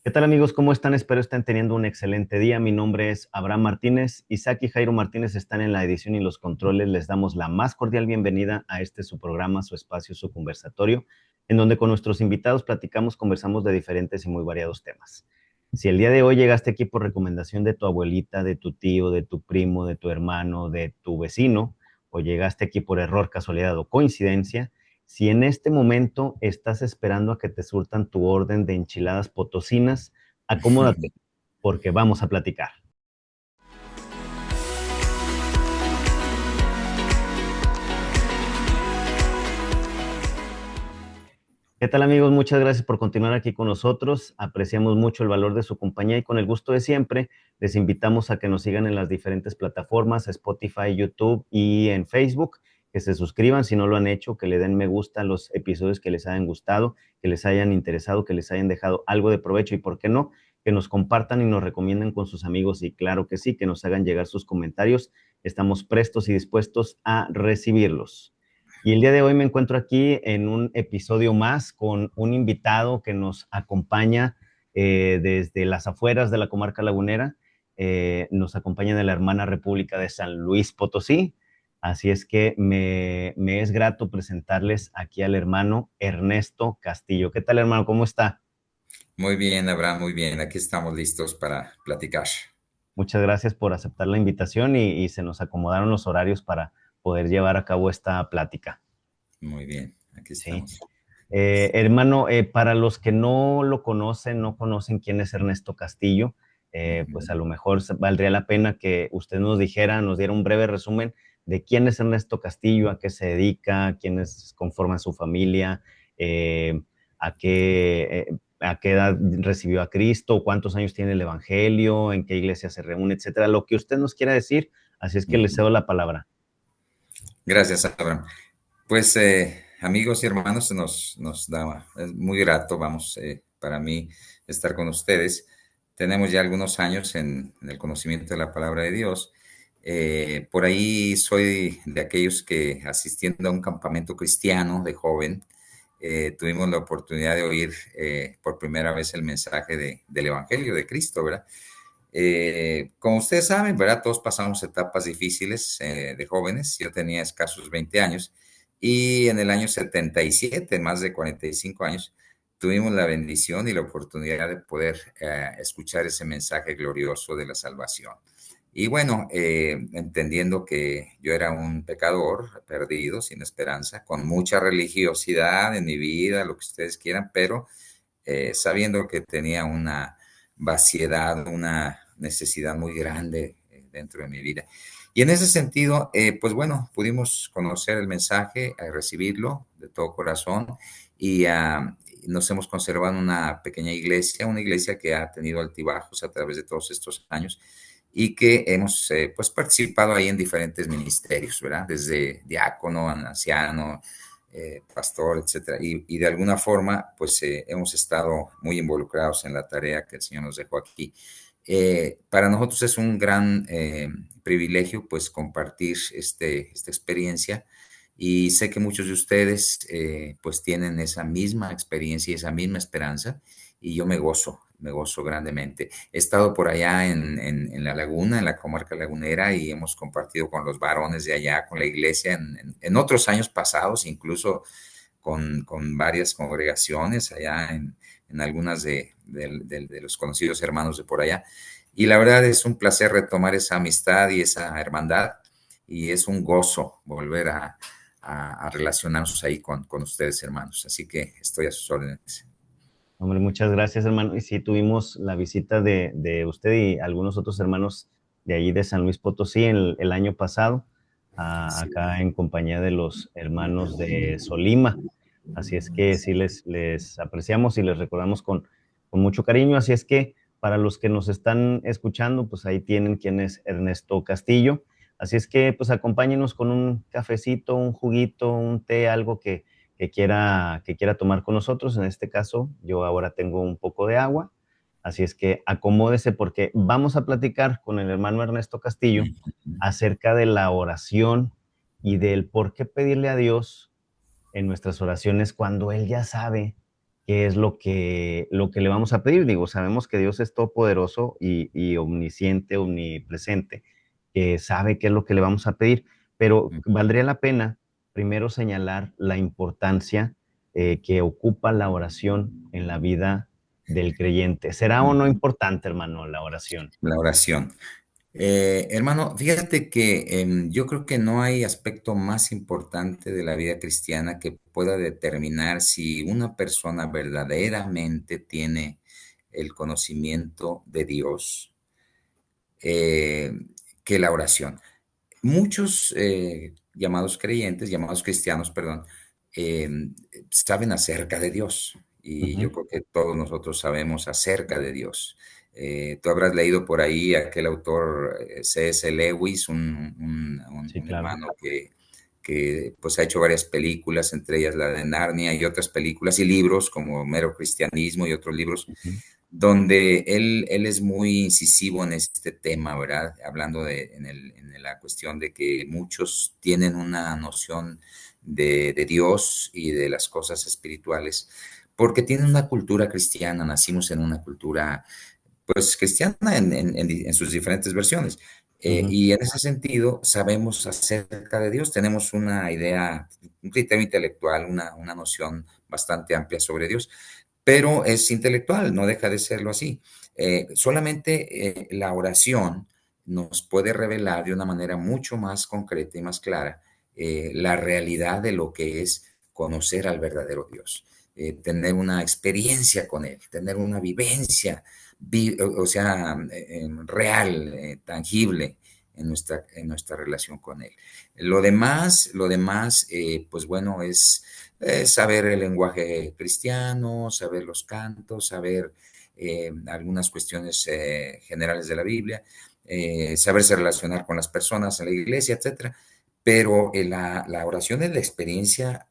¿Qué tal amigos? ¿Cómo están? Espero estén teniendo un excelente día. Mi nombre es Abraham Martínez. Isaac y Jairo Martínez están en la edición y los controles. Les damos la más cordial bienvenida a este su programa, su espacio, su conversatorio, en donde con nuestros invitados platicamos, conversamos de diferentes y muy variados temas. Si el día de hoy llegaste aquí por recomendación de tu abuelita, de tu tío, de tu primo, de tu hermano, de tu vecino, o llegaste aquí por error, casualidad o coincidencia, si en este momento estás esperando a que te surtan tu orden de enchiladas potosinas, acomódate, porque vamos a platicar. ¿Qué tal amigos? Muchas gracias por continuar aquí con nosotros. Apreciamos mucho el valor de su compañía y con el gusto de siempre les invitamos a que nos sigan en las diferentes plataformas, Spotify, YouTube y en Facebook, que se suscriban si no lo han hecho, que le den me gusta a los episodios que les hayan gustado, que les hayan interesado, que les hayan dejado algo de provecho y, ¿por qué no?, que nos compartan y nos recomienden con sus amigos y claro que sí, que nos hagan llegar sus comentarios. Estamos prestos y dispuestos a recibirlos. Y el día de hoy me encuentro aquí en un episodio más con un invitado que nos acompaña desde las afueras de la comarca lagunera. Nos acompaña de la hermana República de San Luis Potosí. Así es que me es grato presentarles aquí al hermano Ernesto Castillo. ¿Qué tal, hermano? ¿Cómo está? Muy bien, Abraham, muy bien. Aquí estamos listos para platicar. Muchas gracias por aceptar la invitación y se nos acomodaron los horarios para poder llevar a cabo esta plática. Muy bien, aquí Sí. estamos. Hermano, para los que no lo conocen, no conocen quién es Ernesto Castillo, pues a Ujú. lo mejor valdría la pena que usted nos dijera, nos diera un breve resumen de quién es Ernesto Castillo, a qué se dedica, quiénes conforman su familia, eh, a qué edad recibió a Cristo, cuántos años tiene el Evangelio, en qué iglesia se reúne, etcétera. Lo que usted nos quiera decir, así es que le Ujú. cedo la palabra. Gracias, Abraham. Pues amigos y hermanos, nos da, es muy grato, vamos, para mí estar con ustedes. Tenemos ya algunos años en el conocimiento de la palabra de Dios. Por ahí soy de aquellos que asistiendo a un campamento cristiano de joven, tuvimos la oportunidad de oír por primera vez el mensaje del Evangelio de Cristo, ¿verdad? Como ustedes saben, ¿verdad? Todos pasamos etapas difíciles de jóvenes. Yo tenía escasos 20 años y en el año 77, más de 45 años, tuvimos la bendición y la oportunidad de poder escuchar ese mensaje glorioso de la salvación. Y bueno, entendiendo que yo era un pecador perdido, sin esperanza, con mucha religiosidad en mi vida, lo que ustedes quieran, pero sabiendo que tenía una vaciedad, una necesidad muy grande dentro de mi vida. Y en ese sentido, pues bueno, pudimos conocer el mensaje, recibirlo de todo corazón y nos hemos conservado en una iglesia que ha tenido altibajos a través de todos estos años y que hemos pues participado ahí en diferentes ministerios, ¿verdad? Desde diácono, anciano, pastor, etcétera. Y de alguna forma, pues hemos estado muy involucrados en la tarea que el Señor nos dejó aquí. Para nosotros es un gran privilegio, pues, compartir esta experiencia y sé que muchos de ustedes, pues, tienen esa misma experiencia y esa misma esperanza y yo me gozo grandemente. He estado por allá en la laguna, en la comarca lagunera, y hemos compartido con los varones de allá, con la iglesia, en otros años pasados, incluso con varias congregaciones allá en algunas de los conocidos hermanos de por allá. Y la verdad es un placer retomar esa amistad y esa hermandad, y es un gozo volver a relacionarnos ahí con ustedes, hermanos. Así que estoy a sus órdenes. Hombre, muchas gracias, hermano. Y sí, tuvimos la visita de usted y algunos otros hermanos de allí de San Luis Potosí el año pasado, Sí. acá en compañía de los hermanos de Solima. Así es que sí, les apreciamos y les recordamos con mucho cariño. Así es que para los que nos están escuchando, pues ahí tienen quién es Ernesto Castillo. Así es que pues acompáñenos con un cafecito, un juguito, un té, algo que quiera tomar con nosotros. En este caso, yo ahora tengo un poco de agua, así es que acomódese porque vamos a platicar con el hermano Ernesto Castillo Ujú. acerca de la oración y del por qué pedirle a Dios en nuestras oraciones cuando Él ya sabe qué es lo que le vamos a pedir. Digo, sabemos que Dios es todopoderoso y omnisciente, omnipresente, que sabe qué es lo que le vamos a pedir, pero mm, valdría la pena primero señalar la importancia que ocupa la oración en la vida del creyente. ¿Será o no mm, importante, hermano, la oración? la oración. Hermano, fíjate que yo creo que no hay aspecto más importante de la vida cristiana que pueda determinar si una persona verdaderamente tiene el conocimiento de Dios, eh, que la oración. Muchos llamados creyentes, llamados cristianos, perdón, eh, saben acerca de Dios y Ujú. yo creo que todos nosotros sabemos acerca de Dios. Tú habrás leído por ahí aquel autor C.S. Lewis, Sí, un claro. hermano que pues ha hecho varias películas, entre ellas la de Narnia y otras películas y libros como Mero Cristianismo y otros libros Ujú, donde él es muy incisivo en este tema, ¿verdad? Hablando en la cuestión de que muchos tienen una noción de Dios y de las cosas espirituales, porque tienen una cultura cristiana, nacimos en una cultura, pues, cristiana en sus diferentes versiones. ujú, Y en ese sentido, sabemos acerca de Dios, tenemos una idea, un criterio intelectual, una noción bastante amplia sobre Dios, pero es intelectual, no deja de serlo así. Solamente la oración nos puede revelar de una manera mucho más concreta y más clara la realidad de lo que es conocer al verdadero Dios, tener una experiencia con Él, tener una vivencia, o sea, real, tangible en nuestra relación con Él. Lo demás pues bueno, es saber el lenguaje cristiano, saber los cantos, saber algunas cuestiones generales de la Biblia, saberse relacionar con las personas en la iglesia, etcétera. Pero la oración es la experiencia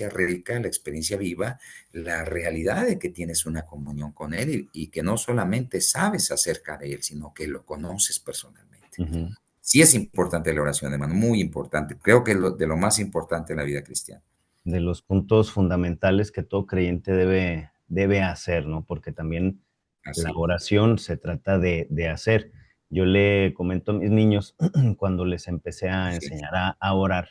rica, la experiencia viva, la realidad de que tienes una comunión con Él y que no solamente sabes acerca de Él, sino que lo conoces personalmente. ujú. Sí es importante la oración, hermano, muy importante. Creo que es de lo más importante en la vida cristiana. De los puntos fundamentales que todo creyente debe hacer, ¿no? Porque también la Así es. oración se trata de hacer. Yo le comento a mis niños cuando les empecé a Así es. enseñar a orar,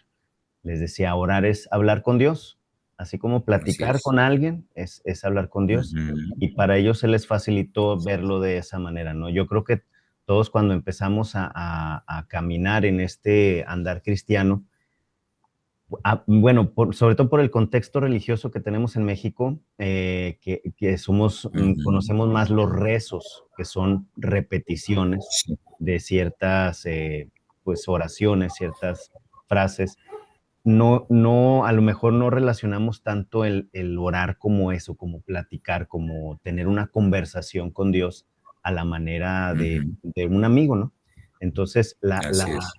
les decía, orar es hablar con Dios, así como Así platicar es. con alguien es hablar con Dios. Ujú. Y para ellos se les facilitó verlo de esa manera, ¿no? Yo creo que todos cuando empezamos a caminar en este andar cristiano, bueno, sobre todo por el contexto religioso que tenemos en México, que somos, Ujú. conocemos más los rezos, que son repeticiones Sí, de ciertas pues, oraciones, ciertas frases. No, a lo mejor no relacionamos tanto el orar como eso, como platicar, como tener una conversación con Dios a la manera ujú. de un amigo, ¿no? Entonces, Así es.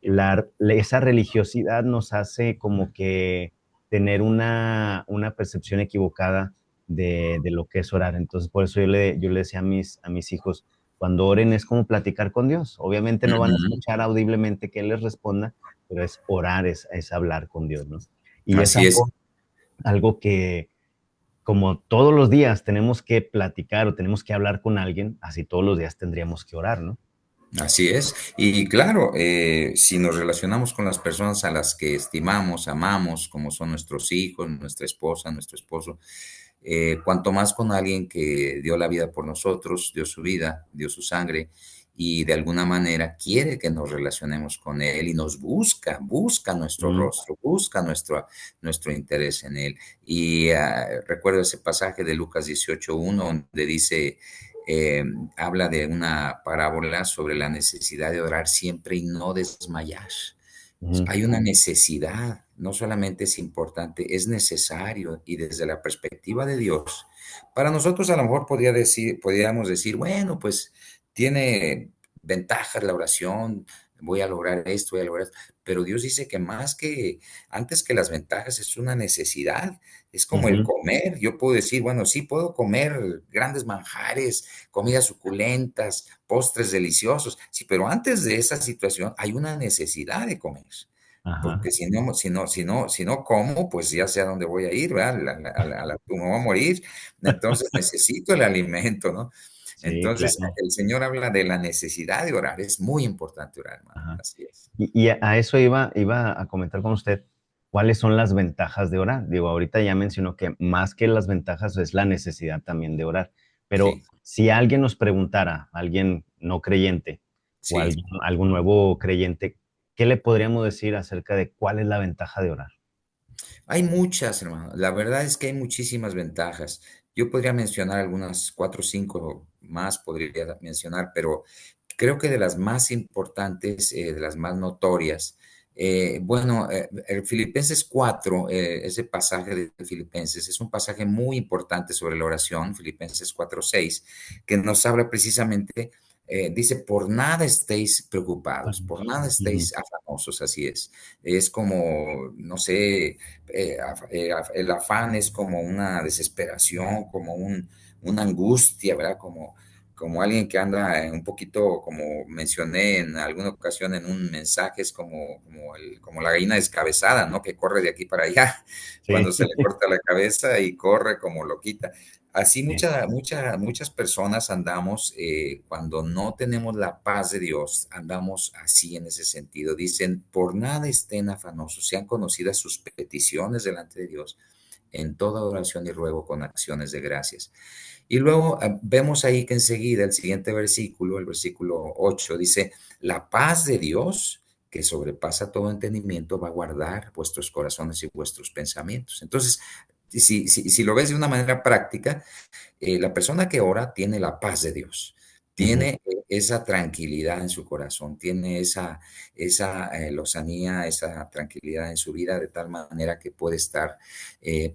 esa religiosidad nos hace como que tener una percepción equivocada de lo que es orar. Entonces, por eso yo le decía a mis hijos, cuando oren es como platicar con Dios. Obviamente no van a Ujú. escuchar audiblemente que Él les responda, pero es orar, es hablar con Dios, ¿no? Y es Así es. algo que como todos los días tenemos que platicar o tenemos que hablar con alguien, así todos los días tendríamos que orar, ¿no? Así es. Y claro, si nos relacionamos con las personas a las que estimamos, amamos, como son nuestros hijos, nuestra esposa, nuestro esposo, cuanto más con alguien que dio la vida por nosotros, dio su vida, dio su sangre y de alguna manera quiere que nos relacionemos con él y nos busca nuestro Mm, rostro, busca nuestro interés en él. Y recuerdo ese pasaje de Lucas 18:1 donde dice, eh, habla de una parábola sobre la necesidad de orar siempre y no desmayar. ujú, Hay una necesidad, no solamente es importante, es necesario y desde la perspectiva de Dios. Para nosotros a lo mejor podríamos decir, bueno, pues tiene ventajas la oración, voy a lograr esto, voy a lograr esto, pero Dios dice que más que, antes que las ventajas, es una necesidad, es como el ujú, comer. Yo puedo decir, bueno, sí puedo comer grandes manjares, comidas suculentas, postres deliciosos, sí, pero antes de esa situación hay una necesidad de comer. Ajá. porque si no como, pues ya sé a dónde voy a ir, ¿verdad? A la tumba voy a morir, entonces necesito el alimento, ¿no? Sí, Entonces, claro. el Señor habla de la necesidad de orar, es muy importante orar, hermano, Ajá. así es. Y a eso iba a comentar con usted, ¿cuáles son las ventajas de orar? Digo, ahorita ya mencionó que más que las ventajas es la necesidad también de orar, pero Sí, si alguien nos preguntara, alguien no creyente o sí. algún nuevo creyente, ¿qué le podríamos decir acerca de cuál es la ventaja de orar? Hay muchas, hermano. La verdad es que hay muchísimas ventajas. Yo podría mencionar algunas 4 o 5 más, podría mencionar, pero creo que de las más importantes, de las más notorias, bueno, el Filipenses 4, ese pasaje de Filipenses, es un pasaje muy importante sobre la oración, Filipenses 4:6, que nos habla precisamente, dice, por nada estéis preocupados, por nada Ujú. estéis afanosos, así es. Es como, no sé, el afán es como una desesperación, como una angustia, ¿verdad? Como alguien que anda un poquito, como mencioné en alguna ocasión en un mensaje, es como la gallina descabezada, ¿no? Que corre de aquí para allá Sí, cuando se le corta la cabeza y corre como loquita. Así sí. muchas personas andamos, cuando no tenemos la paz de Dios, andamos así en ese sentido. Dicen, por nada estén afanosos, sean conocidas sus peticiones delante de Dios en toda oración y ruego con acciones de gracias. Y luego vemos ahí que enseguida el siguiente versículo, el versículo 8 dice, la paz de Dios que sobrepasa todo entendimiento va a guardar vuestros corazones y vuestros pensamientos. Entonces, si lo ves de una manera práctica, la persona que ora tiene la paz de Dios, Ujú. tiene esa tranquilidad en su corazón, tiene esa lozanía, esa tranquilidad en su vida de tal manera que puede estar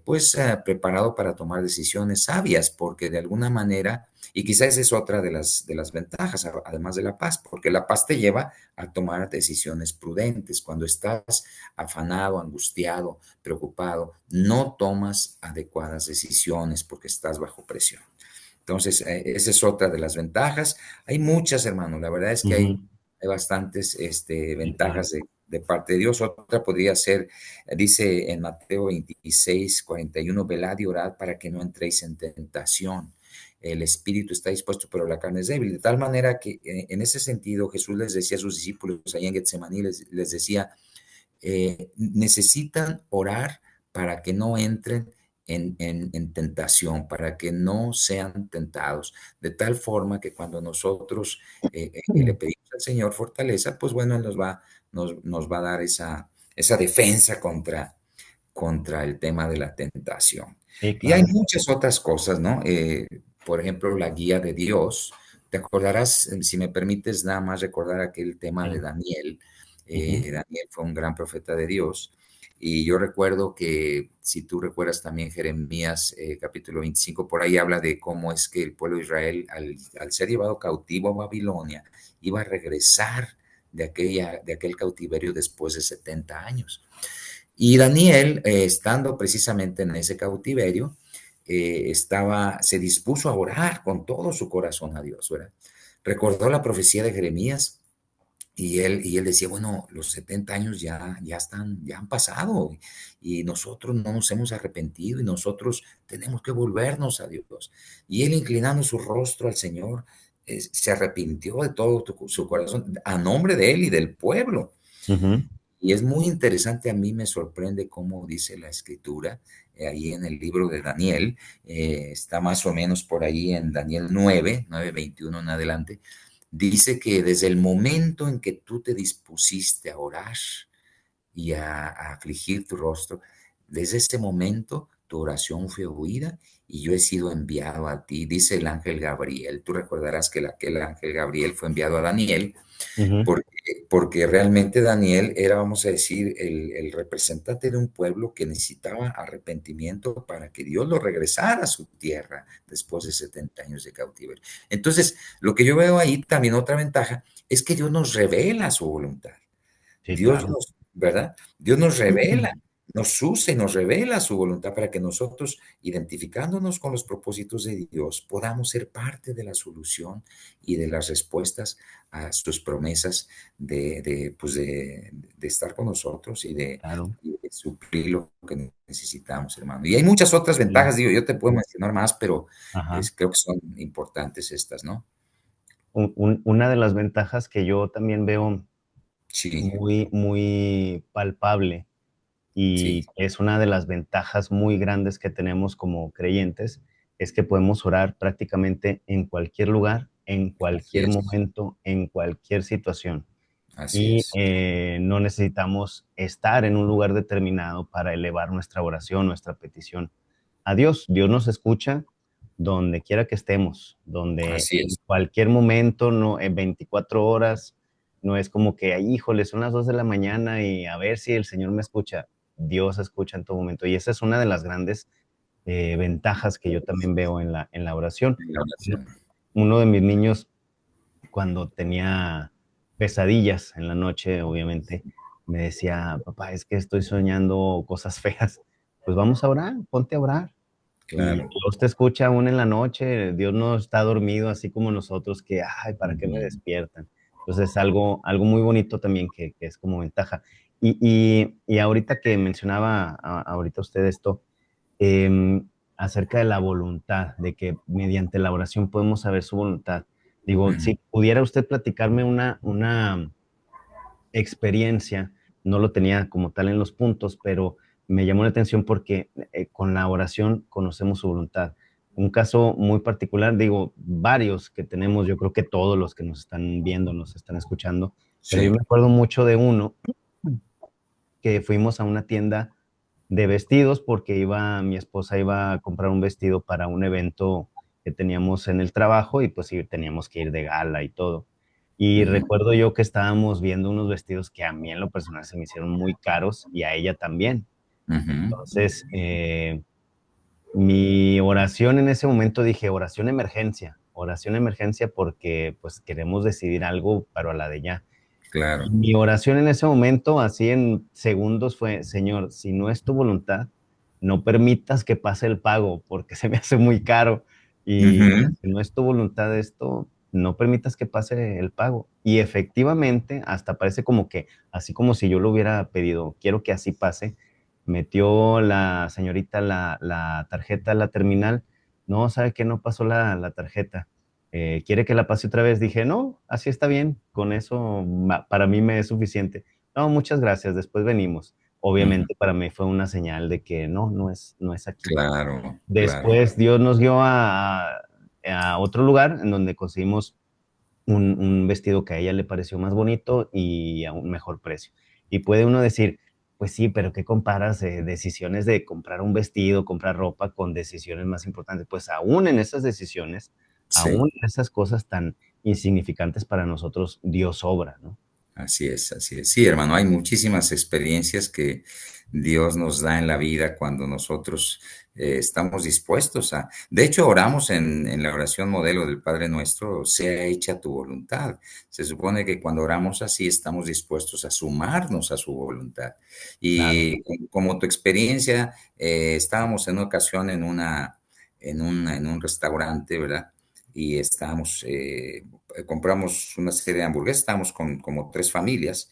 pues preparado para tomar decisiones sabias, porque de alguna manera, y quizás esa es otra de las ventajas, además de la paz, porque la paz te lleva a tomar decisiones prudentes. Cuando estás afanado, angustiado, preocupado, no tomas adecuadas decisiones porque estás bajo presión. Entonces, esa es otra de las ventajas. Hay muchas, hermano. La verdad es que hay, Ujú. hay bastantes Sí, claro. ventajas de parte de Dios. Otra podría ser, dice en Mateo 26:41, velad y orad para que no entréis en tentación. El espíritu está dispuesto, pero la carne es débil. De tal manera que en ese sentido Jesús les decía a sus discípulos allá en Getsemaní, les decía, necesitan orar para que no entren en tentación, para que no sean tentados, de tal forma que cuando nosotros le pedimos al Señor fortaleza, pues bueno, Él nos va a dar esa defensa contra el tema de la tentación. Sí, Y hay claro. muchas otras cosas, ¿no? Por ejemplo, la guía de Dios. Te acordarás, si me permites nada más recordar aquel tema de Sí. Daniel. Ujú. Daniel fue un gran profeta de Dios. Y yo recuerdo que, si tú recuerdas también Jeremías capítulo 25, por ahí habla de cómo es que el pueblo de Israel, al ser llevado cautivo a Babilonia, iba a regresar de aquel cautiverio después de 70 años. Y Daniel, estando precisamente en ese cautiverio, se dispuso a orar con todo su corazón a Dios, ¿verdad? Recordó la profecía de Jeremías y él decía, bueno, los 70 años ya han pasado y nosotros no nos hemos arrepentido y nosotros tenemos que volvernos a Dios. Y él, inclinando su rostro al Señor, se arrepintió de todo su corazón a nombre de él y del pueblo. Ujú. Y es muy interesante, a mí me sorprende cómo dice la escritura, ahí en el libro de Daniel, está más o menos por ahí en Daniel 9:21 en adelante, dice que desde el momento en que tú te dispusiste a orar y a afligir tu rostro, desde ese momento tu oración fue oída y yo he sido enviado a ti, dice el ángel Gabriel. Tú recordarás que aquel ángel Gabriel fue enviado a Daniel Ujú. porque realmente Daniel era, vamos a decir, el representante de un pueblo que necesitaba arrepentimiento para que Dios lo regresara a su tierra después de 70 años de cautiverio. Entonces, lo que yo veo ahí también otra ventaja es que Dios nos revela su voluntad. Sí, claro. ¿Verdad? Dios nos revela. nos usa y nos revela su voluntad para que nosotros, identificándonos con los propósitos de Dios, podamos ser parte de la solución y de las respuestas a sus promesas pues de estar con nosotros Claro. y de suplir lo que necesitamos, hermano. Y hay muchas otras Sí. ventajas, digo, yo te puedo mencionar más, pero Ajá. creo que son importantes estas, ¿no? Una de las ventajas que yo también veo Sí, muy, muy palpable sí, y es una de las ventajas muy grandes que tenemos como creyentes, es que podemos orar prácticamente en cualquier lugar, en así cualquier es, momento, en cualquier situación. así Y es, no necesitamos estar en un lugar determinado para elevar nuestra oración, nuestra petición a Dios. Dios nos escucha donde quiera que estemos, donde así en es, cualquier momento, no, en 24 horas, no es como que, "Ay, híjole, son las 2 de la mañana y a ver si el Señor me escucha". Dios escucha en todo momento. Y esa es una de las grandes ventajas que yo también veo en la oración. en la Uno oración. uno de mis niños, cuando tenía pesadillas en la noche, obviamente, me decía: "Papá, es que estoy soñando cosas feas". Pues vamos a orar, ponte a orar. Y Claro. Dios te escucha aún en la noche, Dios no está dormido así como nosotros que, ay, ¿para qué me Ujú, despiertan? Entonces, algo muy bonito también que es como ventaja. Y ahorita que mencionaba ahorita usted esto, acerca de la voluntad, de que mediante la oración podemos saber su voluntad. Digo, ujú. si pudiera usted platicarme una experiencia, no lo tenía como tal en los puntos, pero me llamó la atención porque con la oración conocemos su voluntad. Un caso muy particular, digo, varios que tenemos, yo creo que todos los que nos están viendo, nos están escuchando, pero yo Sí, me acuerdo mucho de uno que fuimos a una tienda de vestidos porque mi esposa iba a comprar un vestido para un evento que teníamos en el trabajo y pues sí, teníamos que ir de gala y todo. Y ujú, recuerdo yo que estábamos viendo unos vestidos que a mí en lo personal se me hicieron muy caros y a ella también. ujú. Entonces, mi oración en ese momento dije, oración emergencia porque pues queremos decidir algo para la de ya. Y Claro. mi oración en ese momento, así en segundos, fue: Señor, si no es tu voluntad, no permitas que pase el pago, porque se me hace muy caro. Y Ujú. si no es tu voluntad esto, no permitas que pase el pago. Y efectivamente, hasta parece como que, así como si yo lo hubiera pedido, quiero que así pase, metió la señorita la tarjeta a la terminal. No, sabe que no pasó la tarjeta. ¿Quiere que la pase otra vez? Dije, no, así está bien, con eso para mí me es suficiente. No, muchas gracias, después venimos. Ujú. Obviamente para mí fue una señal de que no, no es aquí. Claro, claro. Después Dios nos guió a otro lugar en donde conseguimos un vestido que a ella le pareció más bonito y a un mejor precio. Y puede uno decir, pues sí, pero ¿qué comparas decisiones de comprar un vestido, comprar ropa con decisiones más importantes? Pues aún en esas decisiones, Sí. aún en esas cosas tan insignificantes para nosotros, Dios obra, ¿no? Así es, así es. Sí, hermano, hay muchísimas experiencias que Dios nos da en la vida cuando nosotros estamos dispuestos a... De hecho, oramos en la oración modelo del Padre Nuestro, sea hecha tu voluntad. Se supone que cuando oramos así estamos dispuestos a sumarnos a su voluntad. Claro. Y como tu experiencia, estábamos en una ocasión en un restaurante, ¿verdad? Y estábamos compramos una serie de hamburguesas, estábamos con como tres familias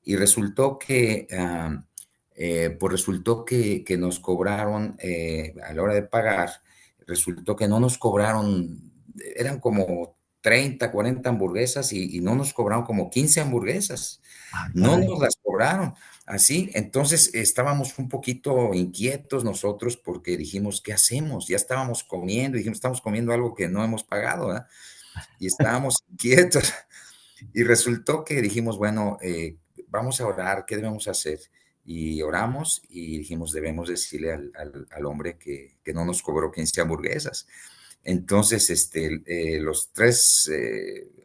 y resultó que, pues resultó que nos cobraron, a la hora de pagar, resultó que no nos cobraron, eran como 30 40 hamburguesas y no nos cobraron como 15 hamburguesas, Ah, no caray. nos las cobraron. Así, entonces estábamos un poquito inquietos nosotros porque dijimos, ¿qué hacemos? Ya estábamos comiendo, dijimos, estamos comiendo algo que no hemos pagado, ¿verdad? Y estábamos inquietos. Y resultó que dijimos, bueno, vamos a orar, ¿qué debemos hacer? Y oramos y dijimos, debemos decirle al hombre que no nos cobró 15 hamburguesas. Entonces, los tres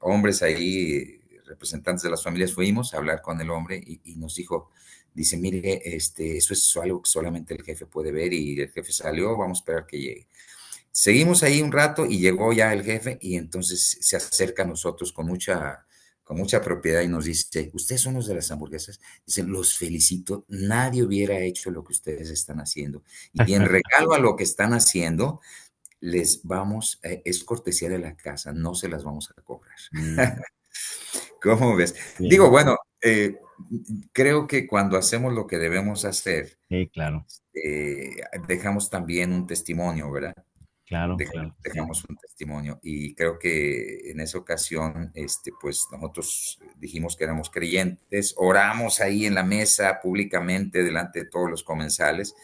hombres ahí, representantes de las familias, fuimos a hablar con el hombre y nos dijo, dice, mire, eso es algo que solamente el jefe puede ver y el jefe salió, vamos a esperar que llegue. Seguimos ahí un rato y llegó ya el jefe y entonces se acerca a nosotros con mucha propiedad y nos dice, ustedes son los de las hamburguesas, dice, los felicito, nadie hubiera hecho lo que ustedes están haciendo. Y en regalo a lo que están haciendo, les vamos, es cortesía de la casa, no se las vamos a cobrar. Mm, ¿Cómo ves? Digo, bien, bueno, creo que cuando hacemos lo que debemos hacer, sí, claro, dejamos también un testimonio, ¿verdad? claro, claro que sí. Dejamos un testimonio y creo que en esa ocasión, pues nosotros dijimos que éramos creyentes, oramos ahí en la mesa públicamente delante de todos los comensales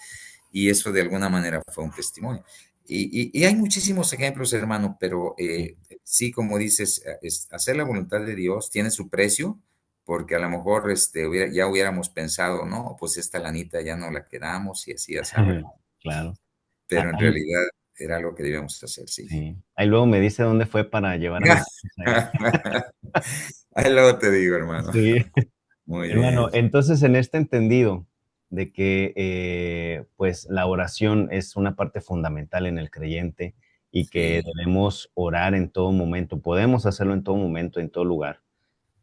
y eso de alguna manera fue un testimonio. Y hay muchísimos ejemplos, hermano, pero Sí. sí, como dices, hacer la voluntad de Dios tiene su precio, porque a lo mejor ya hubiéramos pensado, no, pues esta lanita ya no la quedamos y así ya saben, Claro. Ah, pero en ahí, realidad era lo que debíamos hacer, sí. sí. Ahí luego me dice dónde fue para llevar a mis hijos ahí. Ahí luego te digo, hermano. Sí. Muy Hermano, bien. entonces en este entendido de que pues la oración es una parte fundamental en el creyente y que Sí, debemos orar en todo momento, podemos hacerlo en todo momento, en todo lugar,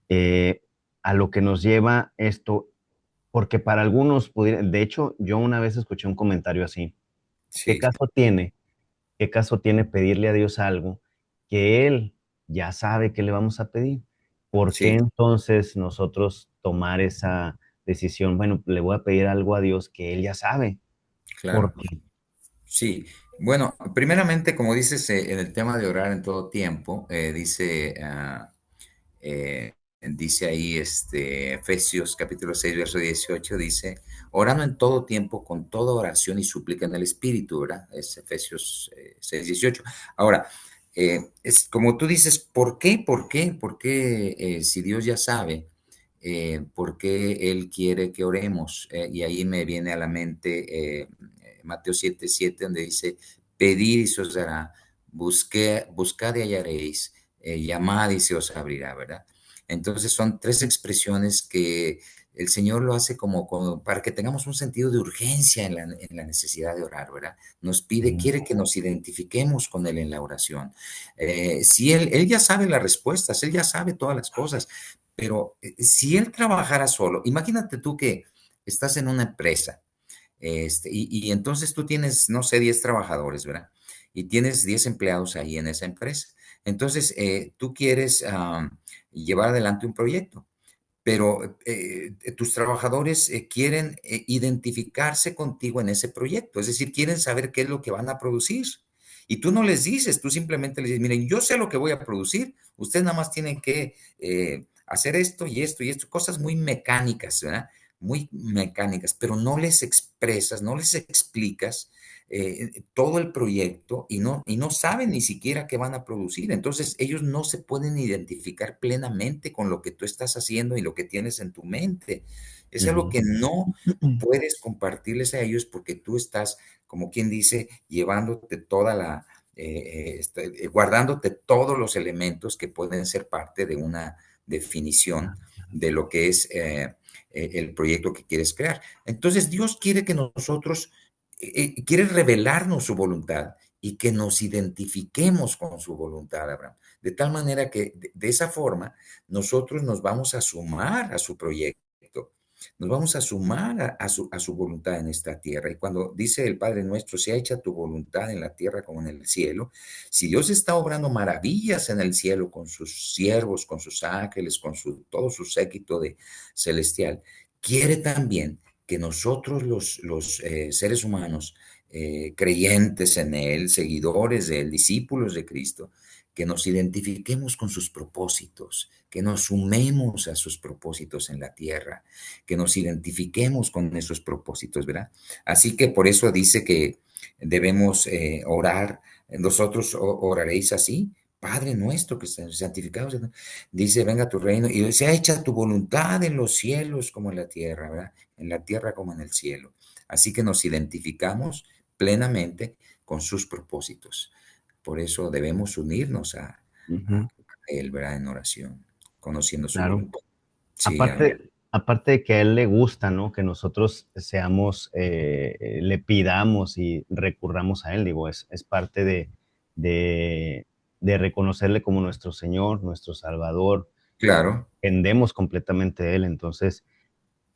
eh, a lo que nos lleva esto, porque para algunos pudiera, de hecho, yo una vez escuché un comentario así, ¿qué sí, caso tiene? ¿Qué caso tiene pedirle a Dios algo que Él ya sabe que le vamos a pedir? ¿Por qué sí, entonces nosotros tomar esa decisión? Bueno, le voy a pedir algo a Dios que Él ya sabe. ¿Por claro. qué? Sí. Bueno, primeramente, como dices, en el tema de orar en todo tiempo, dice ahí Efesios capítulo 6 verso 18 dice, orando en todo tiempo con toda oración y súplica en el Espíritu, ¿verdad? Es Efesios 6, 18. Ahora, es como tú dices, ¿por qué? ¿Por qué? ¿Por qué si Dios ya sabe? ¿Por qué Él quiere que oremos? Y ahí me viene a la mente Mateo 7, 7, donde dice, pedid y se os dará, buscad y hallaréis, llamad y se os abrirá, ¿verdad? Entonces son tres expresiones que el Señor lo hace como para que tengamos un sentido de urgencia en la necesidad de orar, ¿verdad? Nos pide, Sí, quiere que nos identifiquemos con Él en la oración. Si él ya sabe las respuestas, Él ya sabe todas las cosas, pero si Él trabajara solo, imagínate tú que estás en una empresa y entonces tú tienes, no sé, 10 trabajadores, ¿verdad? Y tienes 10 empleados ahí en esa empresa. Entonces, tú quieres llevar adelante un proyecto, pero tus trabajadores quieren identificarse contigo en ese proyecto, es decir, quieren saber qué es lo que van a producir. Y tú no les dices, tú simplemente les dices, miren, yo sé lo que voy a producir, ustedes nada más tienen que hacer esto y esto y esto, cosas muy mecánicas, ¿verdad? Muy mecánicas, pero no les expresas, no les explicas todo el proyecto y no saben ni siquiera qué van a producir. Entonces ellos no se pueden identificar plenamente con lo que tú estás haciendo y lo que tienes en tu mente. Es algo ujú. que no puedes compartirles a ellos porque tú estás, como quien dice, llevándote toda guardándote todos los elementos que pueden ser parte de una definición de lo que es el proyecto que quieres crear. Entonces Dios quiere que nosotros quiere revelarnos su voluntad y que nos identifiquemos con su voluntad, Abraham. De tal manera que de esa forma nosotros nos vamos a sumar a su proyecto, nos vamos a sumar a su voluntad en esta tierra. Y cuando dice el Padre nuestro, sea hecha tu voluntad en la tierra como en el cielo, si Dios está obrando maravillas en el cielo con sus siervos, con sus ángeles, con todo su séquito de celestial, quiere también que nosotros los seres humanos, creyentes en Él, seguidores de Él, discípulos de Cristo, que nos identifiquemos con sus propósitos, que nos sumemos a sus propósitos en la tierra, que nos identifiquemos con esos propósitos, ¿verdad? Así que por eso dice que debemos orar, nosotros oraréis así. Padre nuestro que está santificado, dice, venga tu reino y sea hecha tu voluntad en los cielos como en la tierra, ¿verdad? En la tierra como en el cielo. Así que nos identificamos plenamente con sus propósitos. Por eso debemos unirnos a Ujú, Él, ¿verdad? En oración, conociendo su claro. voluntad. Sí, amén. Aparte de que a Él le gusta, ¿no? Que nosotros seamos, le pidamos y recurramos a Él, digo, es parte de, de reconocerle como nuestro Señor, nuestro Salvador, claro, dependemos completamente de Él. Entonces,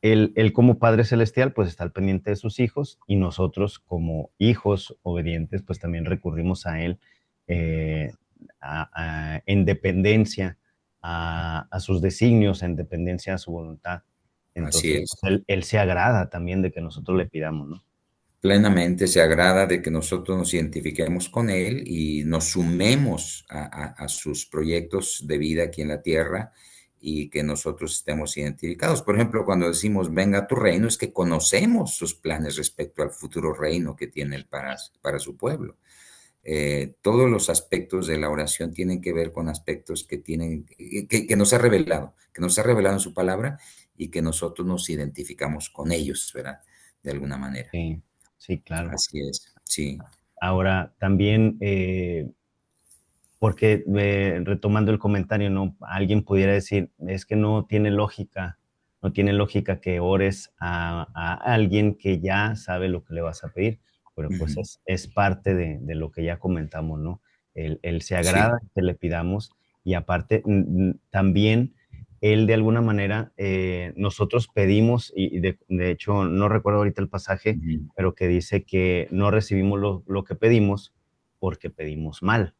él como Padre Celestial, pues está al pendiente de sus hijos y nosotros como hijos obedientes, pues también recurrimos a Él eh, en dependencia a sus designios, en dependencia a su voluntad. así Entonces, es. pues, él se agrada también de que nosotros le pidamos, ¿no? Plenamente se agrada de que nosotros nos identifiquemos con Él y nos sumemos a sus proyectos de vida aquí en la tierra y que nosotros estemos identificados. Por ejemplo, cuando decimos venga a tu reino, es que conocemos sus planes respecto al futuro reino que tiene Él para su pueblo. Todos los aspectos de la oración tienen que ver con aspectos que tienen, que nos ha revelado, que nos ha revelado en su palabra y que nosotros nos identificamos con ellos, ¿verdad? De alguna manera. Sí, sí, claro. Así es, sí. Ahora, también, porque retomando el comentario, ¿no? Alguien pudiera decir, es que no tiene lógica, no tiene lógica que ores a alguien que ya sabe lo que le vas a pedir, pero pues Ujú. es parte de lo que ya comentamos, ¿no? Él se Sí. agrada que le pidamos y aparte también él de alguna manera, nosotros pedimos, y de hecho no recuerdo ahorita el pasaje, Ujú. pero que dice que no recibimos lo que pedimos porque pedimos mal,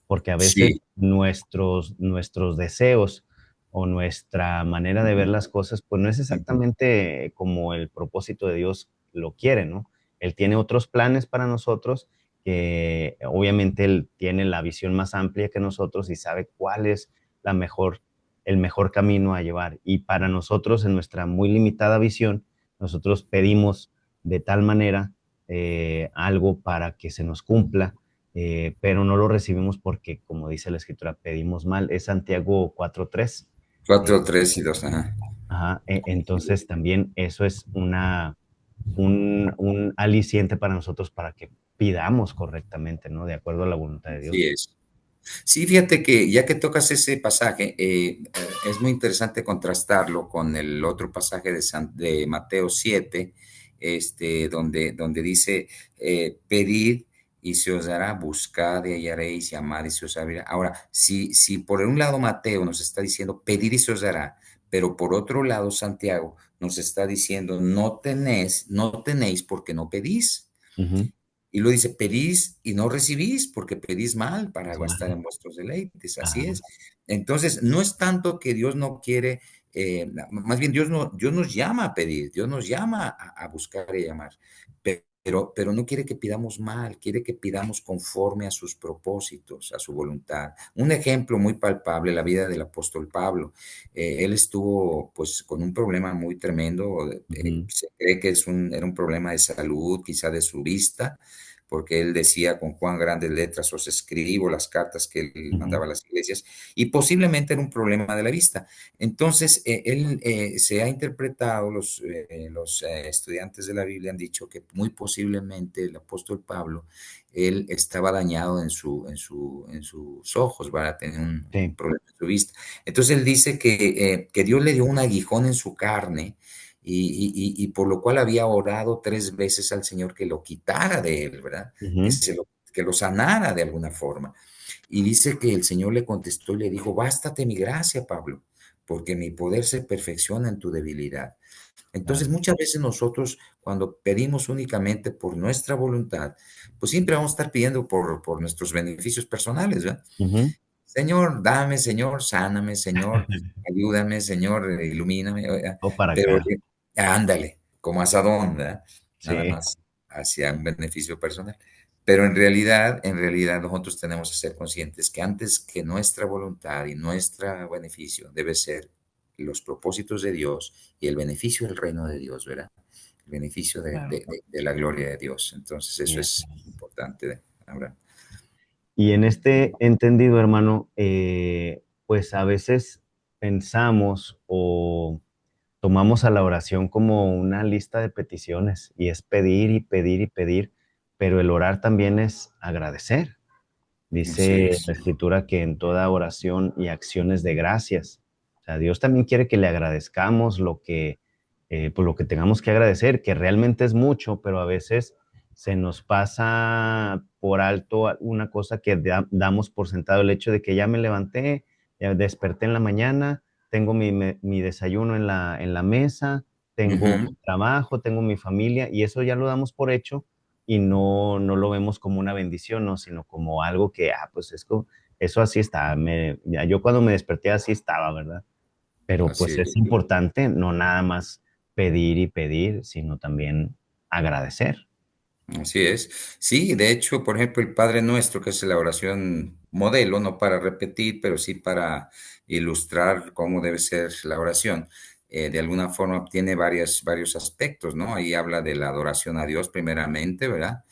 porque a veces Sí. nuestros deseos o nuestra manera de ver las cosas, pues no es Ujú. exactamente como el propósito de Dios lo quiere, ¿no? Él tiene otros planes para nosotros, que obviamente Él tiene la visión más amplia que nosotros y sabe cuál es la mejor, el mejor camino a llevar. Y para nosotros, en nuestra muy limitada visión, nosotros pedimos de tal manera algo para que se nos cumpla, pero no lo recibimos porque, como dice la escritura, pedimos mal. Es Santiago 4:3. Eh, 4, 3 y 2. Ajá. ajá, entonces también eso es un aliciente para nosotros para que pidamos correctamente, ¿no? De acuerdo a la voluntad de Así Dios. es. Sí, fíjate que ya que tocas ese pasaje, es muy interesante contrastarlo con el otro pasaje de Mateo 7, donde dice, pedid y se os dará, buscad y hallaréis, llamad y se os abrirá. Ahora, si por un lado Mateo nos está diciendo, pedid y se os dará, pero por otro lado Santiago nos está diciendo, no tenéis porque no pedís. Ujú, Y lo dice, pedís y no recibís porque pedís mal para es gastar mal. en vuestros deleites. Así Ajá, es. Entonces, no es tanto que Dios no quiere, más bien Dios, no, Dios nos llama a pedir, Dios nos llama a buscar y llamar, pero no quiere que pidamos mal, quiere que pidamos conforme a sus propósitos, a su voluntad. Un ejemplo muy palpable, la vida del apóstol Pablo. Él estuvo pues con un problema muy tremendo, ujú, se cree que era un problema de salud, quizá de su vista, porque él decía con cuán grandes letras os escribo las cartas que él ujú, mandaba a las iglesias, y posiblemente era un problema de la vista. Entonces, él se ha interpretado, los estudiantes de la Biblia han dicho que muy posiblemente el apóstol Pablo, él estaba dañado en sus ojos, va a tener un sí, problema en su vista. Entonces, él dice que Dios le dio un aguijón en su carne y por lo cual había orado 3 veces al Señor que lo quitara de él, ¿verdad? ujú, Que lo sanara de alguna forma. Y dice que el Señor le contestó y le dijo, bástate mi gracia, Pablo, porque mi poder se perfecciona en tu debilidad. Entonces, claro. muchas veces nosotros, cuando pedimos únicamente por nuestra voluntad, pues siempre vamos a estar pidiendo por nuestros beneficios personales, ¿verdad? Ujú. Señor, dame, Señor, sáname, Señor, ayúdame, Señor, ilumíname, O para pero acá. ándale, como asadón, ¿verdad? Nada Sí, más hacia un beneficio personal. Pero en realidad nosotros tenemos que ser conscientes que antes que nuestra voluntad y nuestro beneficio debe ser los propósitos de Dios y el beneficio del reino de Dios, ¿verdad? El beneficio de, claro. de- de- de la gloria de Dios. Entonces Sí, eso así es es. importante, Abraham. Y en este entendido, hermano, pues a veces pensamos o tomamos a la oración como una lista de peticiones y es pedir y pedir y pedir, pero el orar también es agradecer. Así Dice la es. escritura que en toda oración y acciones de gracias. O sea, Dios también quiere que le agradezcamos pues lo que tengamos que agradecer, que realmente es mucho, pero a veces se nos pasa por alto una cosa que damos por sentado, el hecho de que ya me levanté, ya desperté en la mañana, tengo mi desayuno en la mesa, tengo Ujú. mi trabajo, tengo mi familia, y eso ya lo damos por hecho y no lo vemos como una bendición, ¿no? Sino como algo que, pues eso así está. Ya yo cuando me desperté así estaba, ¿verdad? Pero Así pues es es. importante no nada más pedir y pedir, sino también agradecer. Así es. Sí, de hecho, por ejemplo, el Padre Nuestro, que es la oración modelo, no para repetir, pero sí para ilustrar cómo debe ser la oración, de alguna forma tiene varios aspectos, ¿no? Ahí habla de la adoración a Dios primeramente, ¿verdad?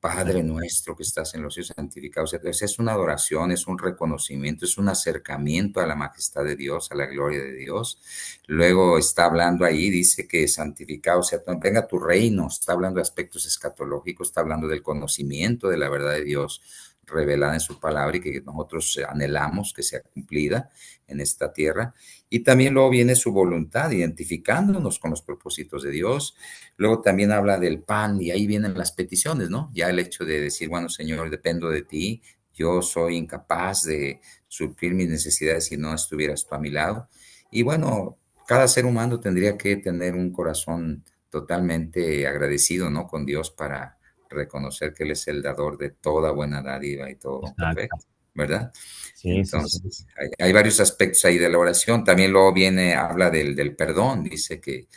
Padre Claro, Nuestro que estás en los cielos, santificado sea. Entonces, es una adoración, es un reconocimiento, es un acercamiento a la majestad de Dios, a la gloria de Dios. Luego está hablando ahí, dice que santificado sea, venga tu reino, está hablando de aspectos escatológicos, está hablando del conocimiento de la verdad de Dios revelada en su palabra y que nosotros anhelamos que sea cumplida en esta tierra. Y también luego viene su voluntad, identificándonos con los propósitos de Dios. Luego también habla del pan y ahí vienen las peticiones, ¿no? Ya el hecho de decir, bueno, Señor, dependo de ti, yo soy incapaz de suplir mis necesidades si no estuvieras tú a mi lado. Y bueno, cada ser humano tendría que tener un corazón totalmente agradecido, ¿no? Con Dios para reconocer que Él es el dador de toda buena dádiva y todo don exacto. perfecto, ¿verdad? Sí, sí, sí. Entonces, hay varios aspectos ahí de la oración. También luego viene, habla del perdón, dice que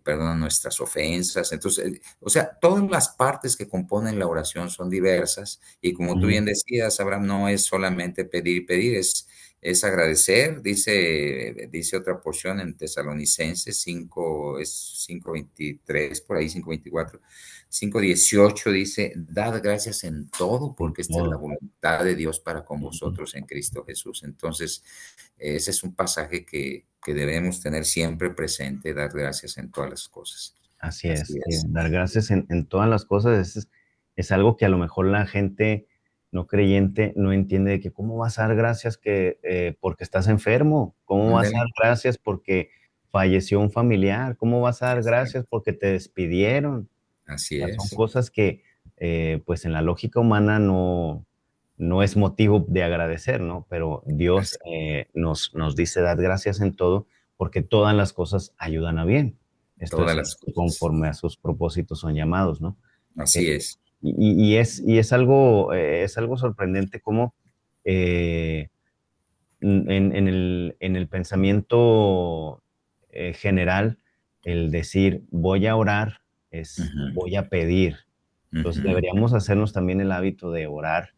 perdona nuestras ofensas. Entonces, o sea, todas las partes que componen la oración son diversas y como tú Ujú. bien decías, Abraham, no es solamente pedir y pedir, es agradecer, dice otra porción en Tesalonicenses 5 es 5:23 por ahí 5:24, 5:18 dice, dad gracias en todo, En porque esta es la todo. voluntad de Dios para con Ujú. vosotros en Cristo Jesús. Entonces, ese es un pasaje que debemos tener siempre presente, dar gracias en todas las cosas. Así Así es, sí, es. dar gracias en todas las cosas es algo que a lo mejor la gente no creyente no entiende de que cómo vas a dar gracias porque estás enfermo, cómo vas a Ándale. dar gracias porque falleció un familiar, cómo vas a dar gracias Exacto. porque te despidieron. Así Sea, son es. cosas que, pues, en la lógica humana no es motivo de agradecer, ¿no? Pero Dios, Así, nos dice: "Dad gracias en todo, porque todas las cosas ayudan a bien". Esto todas es las cosas. conforme a sus propósitos son llamados, ¿no? Eh, Así es. es algo sorprendente cómo, eh, en el pensamiento, general, el decir: "Voy a orar", es: Ujú, "Voy a pedir". Entonces, ujú. deberíamos hacernos también el hábito de orar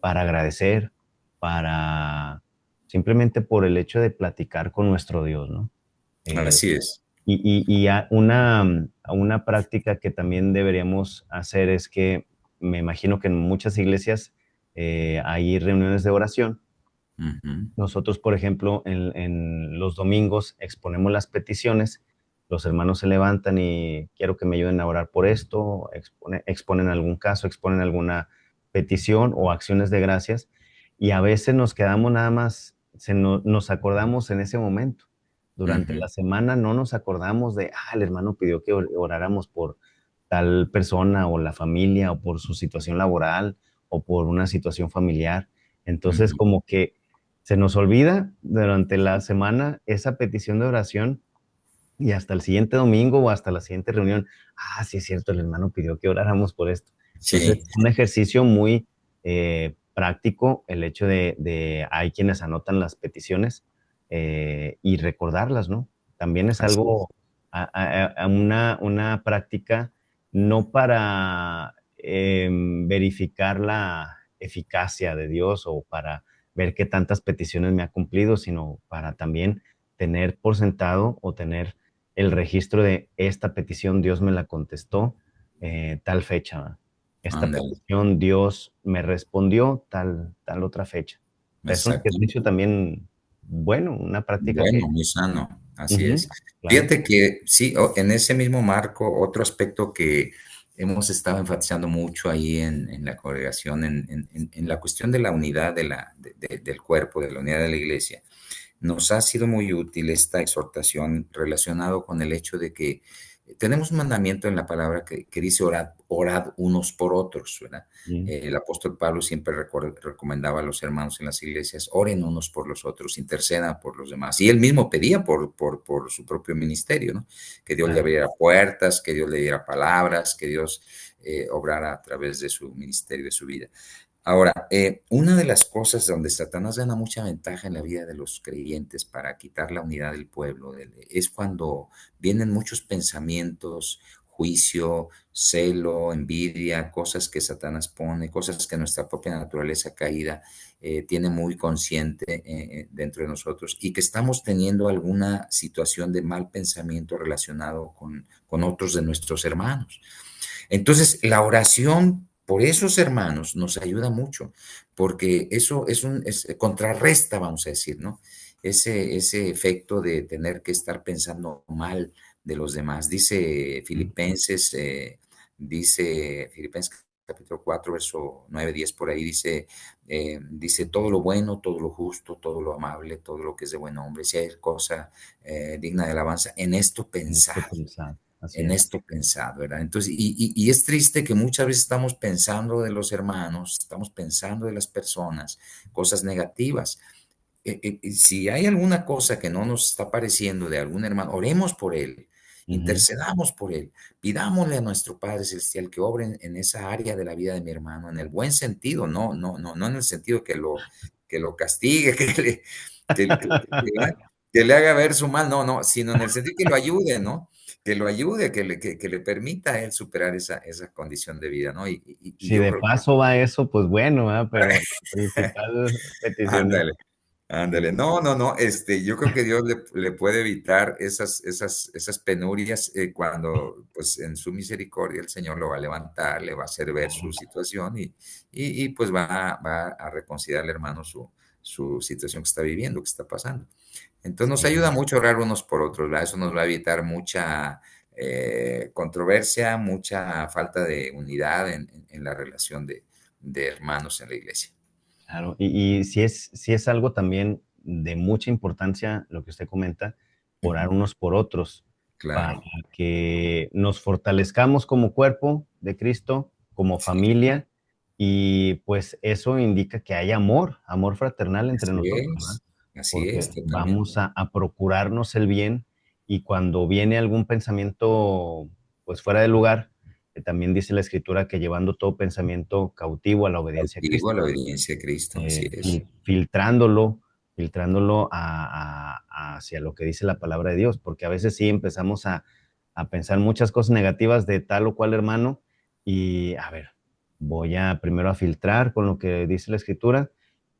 para agradecer, para simplemente por el hecho de platicar con nuestro Dios, ¿no? Eh, Así es. a una práctica que también deberíamos hacer es que me imagino que en muchas iglesias, hay reuniones de oración. Ujú, Nosotros, por ejemplo, en los domingos exponemos las peticiones, los hermanos se levantan y quiero que me ayuden a orar por esto, exponen algún caso, exponen alguna petición o acciones de gracias, y a veces nos quedamos nada más, nos acordamos en ese momento. Durante ujú, la semana no nos acordamos de, el hermano pidió que oráramos por tal persona o la familia o por su situación laboral o por una situación familiar. Entonces, ujú. como que se nos olvida durante la semana esa petición de oración y hasta el siguiente domingo o hasta la siguiente reunión, sí es cierto, el hermano pidió que oráramos por esto. Entonces, Sí, un ejercicio muy práctico el hecho de hay quienes anotan las peticiones y recordarlas, ¿no? También es así es. algo, una práctica no para verificar la eficacia de Dios o para ver qué tantas peticiones me ha cumplido, sino para también tener por sentado o tener el registro de esta petición, Dios me la contestó tal fecha. ¿Va? Esta Ándale. petición, Dios me respondió tal otra fecha. O sea, es un Exacto. ejercicio también bueno, una práctica que... Bueno, muy sano. Así Ujú, es. claro. Fíjate que sí, en ese mismo marco, otro aspecto que hemos estado enfatizando mucho ahí en la congregación, en la cuestión de la unidad del cuerpo, de la unidad de la iglesia, nos ha sido muy útil esta exhortación relacionado con el hecho de que tenemos un mandamiento en la palabra que dice orad, orad unos por otros, ¿verdad? Sí, El apóstol Pablo siempre recomendaba a los hermanos en las iglesias, oren unos por los otros, intercedan por los demás. Y él mismo pedía por su propio ministerio, ¿no? Que Dios le claro. abriera puertas, que Dios le diera palabras, que Dios obrara a través de su ministerio, de su vida. Ahora, una de las cosas donde Satanás gana mucha ventaja en la vida de los creyentes para quitar la unidad del pueblo es cuando vienen muchos pensamientos, juicio, celo, envidia, cosas que Satanás pone, cosas que nuestra propia naturaleza caída tiene muy consciente dentro de nosotros y que estamos teniendo alguna situación de mal pensamiento relacionado con otros de nuestros hermanos. Entonces, la oración por esos hermanos nos ayuda mucho, porque eso contrarresta, vamos a decir, ¿no? Ese efecto de tener que estar pensando mal de los demás. Mm, Dice Filipenses capítulo 4 verso 9 10 por ahí, dice todo lo bueno, todo lo justo, todo lo amable, todo lo que es de buen hombre, si hay cosa digna de alabanza, en esto pensar, así en es. esto pensado, ¿verdad? Entonces, y es triste que muchas veces estamos pensando de los hermanos, estamos pensando de las personas, cosas negativas. Si hay alguna cosa que no nos está pareciendo de algún hermano, oremos por él, Ujú. intercedamos por él, pidámosle a nuestro Padre Celestial que obre en esa área de la vida de mi hermano, en el buen sentido, no en el sentido que lo castigue, que le haga ver su mal, no, sino en el sentido que lo ayude, ¿no? Que lo ayude, que le permita a él superar esa condición de vida, ¿no? Y Si yo de creo que... paso va eso, pues bueno, ¿verdad? Pero la principal petición es Ándale. sí, Ándale, no, yo creo que Dios le puede evitar esas penurias cuando, pues, en su misericordia el Señor lo va a levantar, le va a hacer ver su claro, situación y pues va a reconciliar al hermano su situación que está viviendo, que está pasando. Entonces nos ayuda sí, mucho a orar unos por otros, ¿verdad? Eso nos va a evitar mucha controversia, mucha falta de unidad en la relación de hermanos en la iglesia. claro. Y si es algo también de mucha importancia lo que usted comenta, orar Ujú, unos por otros, para claro, que nos fortalezcamos como cuerpo de Cristo, como sí. familia, y pues eso indica que hay amor, amor fraternal entre nosotros, ¿verdad? Así es, Porque totalmente. vamos a procurarnos el bien y cuando viene algún pensamiento, pues, fuera de lugar, también dice la Escritura que llevando todo pensamiento cautivo a la obediencia a Cautivo a Cristo, la obediencia de Cristo, así es. filtrándolo hacia lo que dice la palabra de Dios, porque a veces sí empezamos a pensar muchas cosas negativas de tal o cual hermano y, a ver, voy a primero a filtrar con lo que dice la Escritura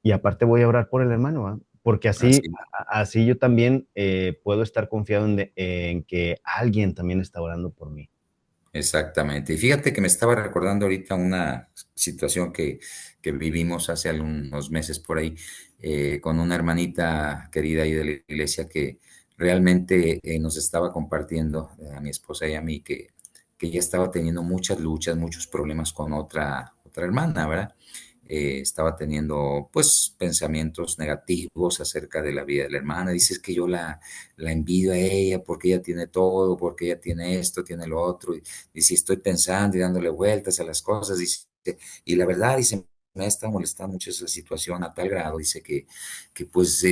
y aparte voy a orar por el hermano, ¿va? Porque así, Así, así yo también puedo estar confiado en que alguien también está orando por mí. exactamente. Y fíjate que me estaba recordando ahorita una situación que vivimos hace algunos meses por ahí, con una hermanita querida ahí de la iglesia que realmente nos estaba compartiendo a mi esposa y a mí que ella estaba teniendo muchas luchas, muchos problemas con otra hermana, ¿verdad? Estaba teniendo pues pensamientos negativos acerca de la vida de la hermana. Dice, es que yo la envidio a ella porque ella tiene todo, porque ella tiene esto, tiene lo otro. Y si estoy pensando y dándole vueltas a las cosas, dice, y la verdad, dice, me está molestando mucho esa situación a tal grado, dice que pues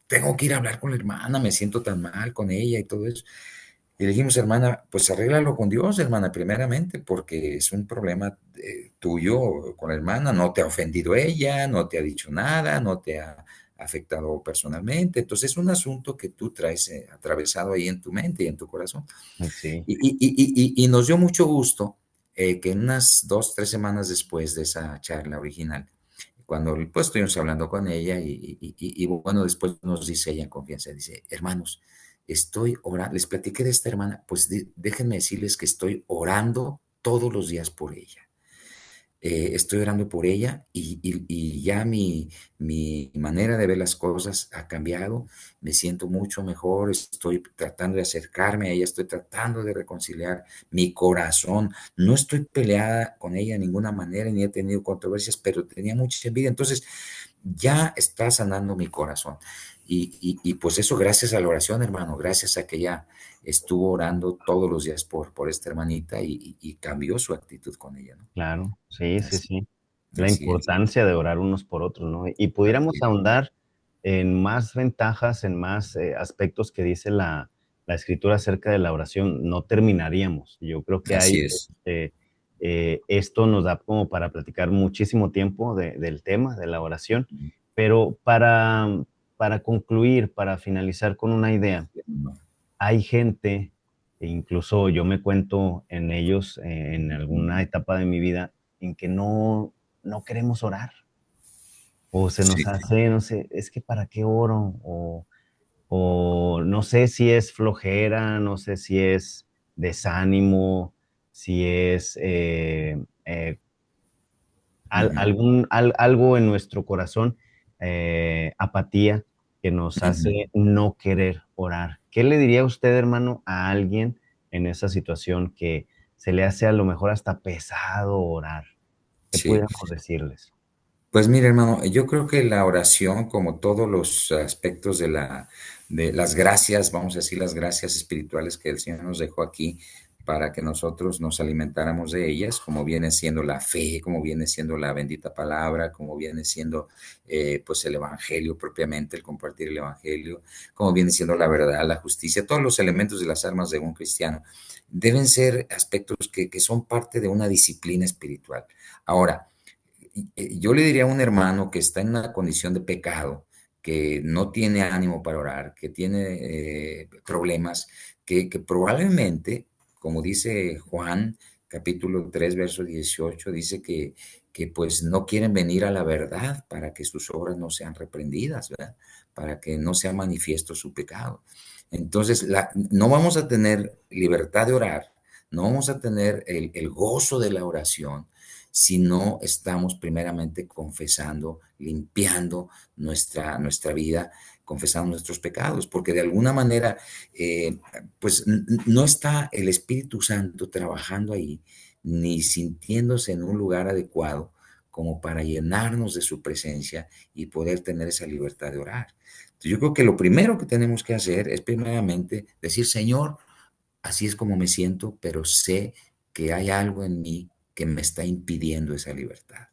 tengo que ir a hablar con la hermana, me siento tan mal con ella y todo eso. Y le dijimos, hermana, pues arréglalo con Dios, hermana, primeramente, porque es un problema tuyo con la hermana, no te ha ofendido ella, no te ha dicho nada, no te ha afectado personalmente. Entonces es un asunto que tú traes atravesado ahí en tu mente y en tu corazón. Sí, Y nos dio mucho gusto que unas 2, 3 semanas después de esa charla original, cuando pues estuvimos hablando con ella y bueno, después nos dice ella en confianza, dice, hermanos, estoy orando, les platiqué de esta hermana, pues déjenme decirles que estoy orando todos los días por ella. Estoy orando por ella y ya mi manera de ver las cosas ha cambiado, me siento mucho mejor, estoy tratando de acercarme a ella, estoy tratando de reconciliar mi corazón, no estoy peleada con ella de ninguna manera, ni he tenido controversias, pero tenía mucha envidia, entonces ya está sanando mi corazón. Y pues eso gracias a la oración, hermano, gracias a que ella estuvo orando todos los días por esta hermanita y cambió su actitud con ella, ¿no? Claro, sí, sí, Así, sí. La así es, importancia de orar unos por otros, ¿no? Y así pudiéramos es, ahondar en más ventajas, en más aspectos que dice la escritura acerca de la oración, no terminaríamos. Yo creo que hay, así es. esto nos da como para platicar muchísimo tiempo del tema, de la oración, Ujú. pero para concluir, para finalizar con una idea, hay gente, e incluso yo me cuento en ellos, en alguna etapa de mi vida, en que no queremos orar, o se Sí, nos hace, no sé, es que ¿para qué oro? O no sé si es flojera, no sé si es desánimo, si es ujú, algo en nuestro corazón, apatía, que nos ujú. hace no querer orar. ¿Qué le diría usted, hermano, a alguien en esa situación que se le hace a lo mejor hasta pesado orar? ¿Qué Sí. pudiéramos decirles? Pues mira, hermano, yo creo que la oración, como todos los aspectos de las gracias, vamos a decir las gracias espirituales que el Señor nos dejó aquí para que nosotros nos alimentáramos de ellas, como viene siendo la fe, como viene siendo la bendita palabra, como viene siendo pues el evangelio propiamente, el compartir el evangelio, como viene siendo la verdad, la justicia, todos los elementos de las armas de un cristiano, deben ser aspectos que son parte de una disciplina espiritual. Ahora, yo le diría a un hermano que está en una condición de pecado, que no tiene ánimo para orar, que tiene problemas, que probablemente, como dice Juan, capítulo 3 verso 18 dice que pues no quieren venir a la verdad para que sus obras no sean reprendidas, ¿verdad? Para que no sea manifiesto su pecado. Entonces, no vamos a tener libertad de orar, no vamos a tener el gozo de la oración si no estamos primeramente confesando, limpiando nuestra vida, confesando nuestros pecados, porque de alguna manera, pues no está el Espíritu Santo trabajando ahí, ni sintiéndose en un lugar adecuado como para llenarnos de su presencia y poder tener esa libertad de orar. Entonces, yo creo que lo primero que tenemos que hacer es primeramente decir, Señor, así es como me siento, pero sé que hay algo en mí que me está impidiendo esa libertad.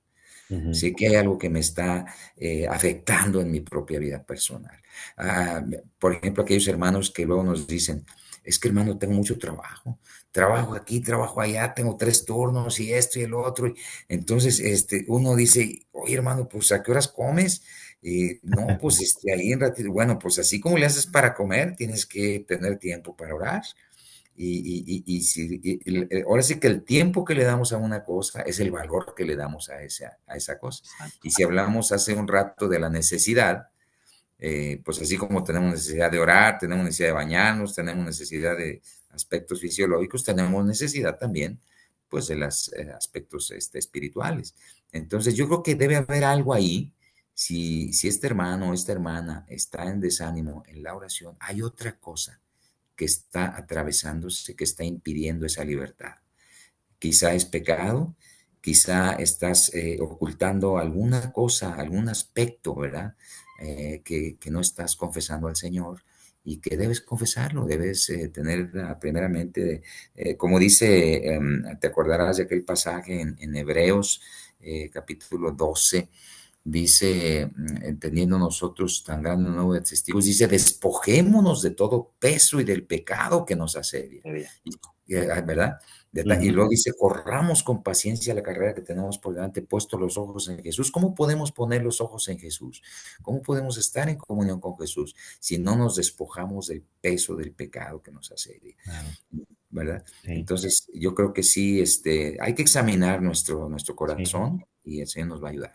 Ujú. Sé que hay algo que me está afectando en mi propia vida personal. Ah, por ejemplo, aquellos hermanos que luego nos dicen, es que hermano, tengo mucho trabajo, trabajo aquí, trabajo allá, tengo 3 turnos y esto y el otro. Entonces, uno dice, oye hermano, pues ¿a qué horas comes? No, pues ahí en ratito, bueno, pues así como le haces para comer, tienes que tener tiempo para orar. Ahora sí que el tiempo que le damos a una cosa es el valor que le damos a esa cosa. Exacto. Y si hablamos hace un rato de la necesidad, pues así como tenemos necesidad de orar, tenemos necesidad de bañarnos, tenemos necesidad de aspectos fisiológicos, tenemos necesidad también, pues, de los aspectos espirituales. Entonces, yo creo que debe haber algo ahí. Si este hermano o esta hermana está en desánimo en la oración, hay otra cosa que está atravesándose, que está impidiendo esa libertad. Quizá es pecado, quizá estás ocultando alguna cosa, algún aspecto, ¿verdad? Que no estás confesando al Señor y que debes confesarlo, debes tener primeramente, como dice, te acordarás de aquel pasaje en Hebreos capítulo 12, dice, teniendo nosotros tan grande número de testigos, dice, despojémonos de todo peso y del pecado que nos asedia. Sería. ¿Verdad? Y Ujú. luego dice, corramos con paciencia la carrera que tenemos por delante, puesto los ojos en Jesús. ¿Cómo podemos poner los ojos en Jesús? ¿Cómo podemos estar en comunión con Jesús si no nos despojamos del peso del pecado que nos asedia? Claro, ¿Verdad? sí, Entonces, yo creo que sí, hay que examinar nuestro sí. corazón y el Señor nos va a ayudar.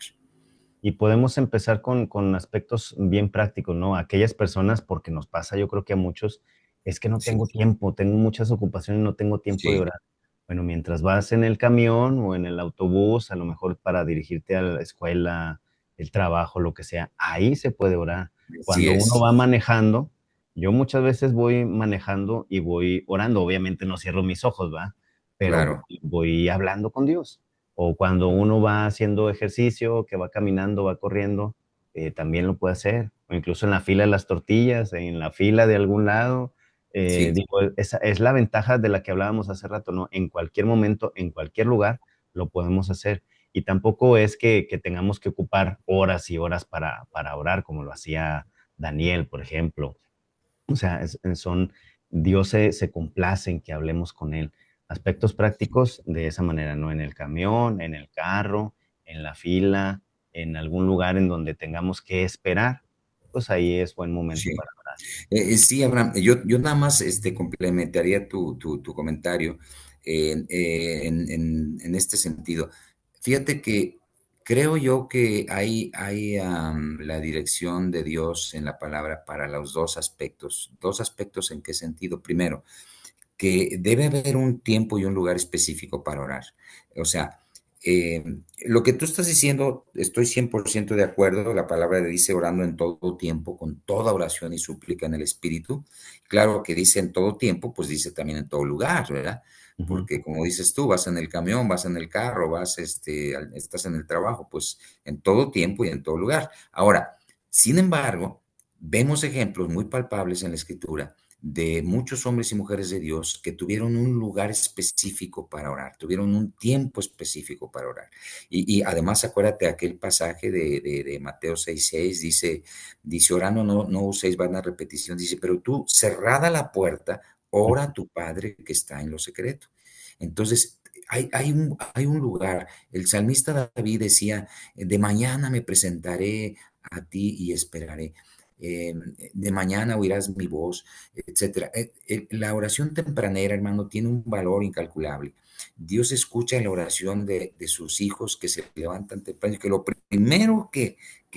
Y podemos empezar con aspectos bien prácticos, ¿no? Aquellas personas, porque nos pasa, yo creo que a muchos, es que no Sí, tengo tiempo, tengo muchas ocupaciones, no tengo tiempo de sí, orar. Bueno, mientras vas en el camión o en el autobús, a lo mejor para dirigirte a la escuela, el trabajo, lo que sea, ahí se puede orar. así Cuando uno es, va manejando, yo muchas veces voy manejando y voy orando, obviamente no cierro mis ojos, ¿va? Pero claro, voy hablando con Dios. O cuando uno va haciendo ejercicio, que va caminando, va corriendo, también lo puede hacer. o incluso en la fila de las tortillas, en la fila de algún lado. Sí, Digo, esa es la ventaja de la que hablábamos hace rato, ¿no? En cualquier momento, en cualquier lugar, lo podemos hacer. Y tampoco es que tengamos que ocupar horas y horas para orar, como lo hacía Daniel, por ejemplo. O sea, Dios se complace en que hablemos con Él. Aspectos prácticos de esa manera, ¿no? En el camión, en el carro, en la fila, en algún lugar en donde tengamos que esperar, pues ahí es buen momento sí. para orar. Sí, Abraham, yo nada más complementaría tu comentario en este sentido. Fíjate que creo yo que hay la dirección de Dios en la palabra para los dos aspectos. ¿Dos aspectos en qué sentido? Primero, que debe haber un tiempo y un lugar específico para orar. O sea, eh, lo que tú estás diciendo, estoy 100% de acuerdo. La palabra dice orando en todo tiempo, con toda oración y súplica en el Espíritu. Claro que dice en todo tiempo, pues dice también en todo lugar, ¿verdad? Ujú, Porque como dices tú, vas en el camión, vas en el carro, estás en el trabajo, pues en todo tiempo y en todo lugar. Ahora, sin embargo, vemos ejemplos muy palpables en la Escritura de muchos hombres y mujeres de Dios que tuvieron un lugar específico para orar, tuvieron un tiempo específico para orar. Y además acuérdate aquel pasaje de Mateo 6:6, dice, orando no uséis vanas repeticiones, dice, pero tú cerrada la puerta, ora a tu Padre que está en lo secreto. Entonces, hay un lugar. El salmista David decía, de mañana me presentaré a ti y esperaré. De mañana oirás mi voz, etcétera. La oración tempranera, hermano, tiene un valor incalculable. Dios escucha la oración de sus hijos que se levantan temprano y que lo primero que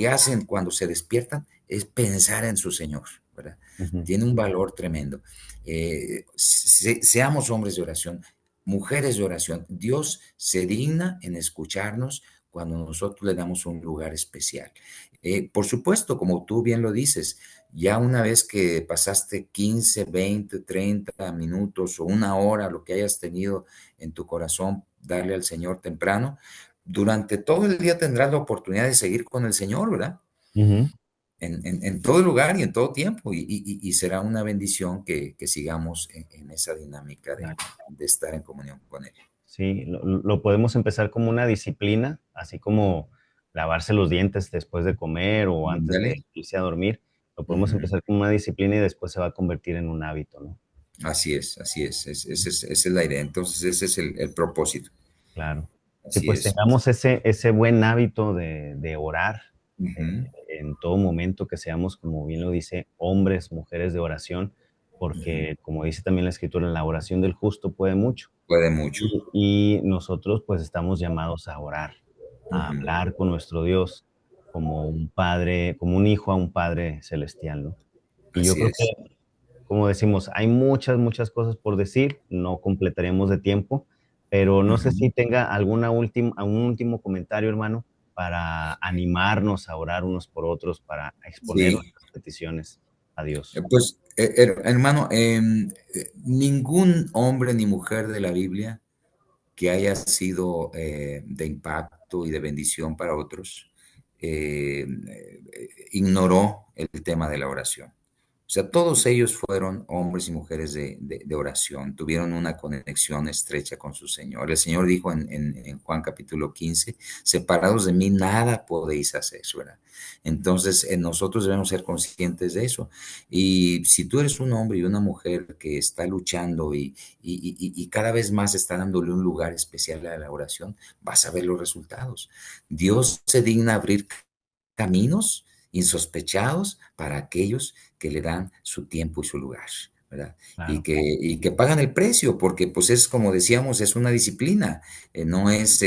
hacen cuando se despiertan es pensar en su Señor, ¿verdad? ujú. Tiene un valor tremendo. Seamos hombres de oración, mujeres de oración. Dios se digna en escucharnos cuando nosotros le damos un lugar especial. Por supuesto, como tú bien lo dices, ya una vez que pasaste 15, 20, 30 minutos o una hora, lo que hayas tenido en tu corazón, darle al Señor temprano, durante todo el día tendrás la oportunidad de seguir con el Señor, ¿verdad? Ujú, En todo lugar y en todo tiempo. Y será una bendición que sigamos en esa dinámica de, claro. de estar en comunión con Él. Sí, lo podemos empezar como una disciplina, así como lavarse los dientes después de comer o antes Dale. de irse a dormir. Lo podemos Ujú. empezar como una disciplina y después se va a convertir en un hábito, ¿no? Así es, así es. Esa es la idea. Entonces, ese es el propósito. Claro. Sí, Así pues es. tengamos ese buen hábito de orar eh, Ujú, en todo momento, que seamos, como bien lo dice, hombres, mujeres de oración, ujú. porque como dice también la escritura, la oración del justo puede mucho. Puede mucho. Y nosotros pues estamos llamados a orar, a Ujú. hablar con nuestro Dios como un padre, como un hijo a un padre celestial, ¿no? Y yo Así creo que, es. como decimos, hay muchas, muchas cosas por decir, no completaríamos de tiempo, pero no sé Ujú. si tenga algún último comentario, hermano, para animarnos a orar unos por otros, para exponer Sí. nuestras peticiones a Dios. Pues, hermano, ningún hombre ni mujer de la Biblia que haya sido de impacto y de bendición para otros, ignoró el tema de la oración. O sea, todos ellos fueron hombres y mujeres de oración, tuvieron una conexión estrecha con su Señor. El Señor dijo en Juan capítulo 15, separados de mí nada podéis hacer, ¿verdad? Entonces, nosotros debemos ser conscientes de eso. Y si tú eres un hombre y una mujer que está luchando y cada vez más está dándole un lugar especial a la oración, vas a ver los resultados. Dios se digna abrir caminos insospechados para aquellos que le dan su tiempo y su lugar, ¿verdad? Y Claro, que pagan el precio, porque pues es como decíamos, es una disciplina, no es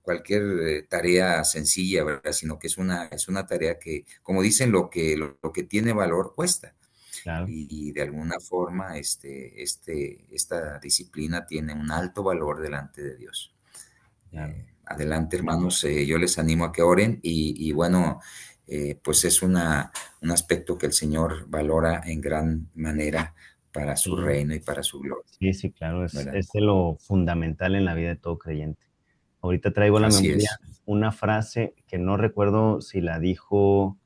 cualquier tarea sencilla, ¿verdad? Sino que es una tarea que, como dicen, lo que tiene valor cuesta. claro, Y de alguna forma esta disciplina tiene un alto valor delante de Dios. claro. Adelante, hermanos, yo les animo a que oren y bueno, pues es un aspecto que el Señor valora en gran manera para su Sí. reino y para su gloria, Sí, sí, claro, ¿verdad? es de lo fundamental en la vida de todo creyente. Ahorita traigo a la Así memoria es. una frase que no recuerdo si la dijo,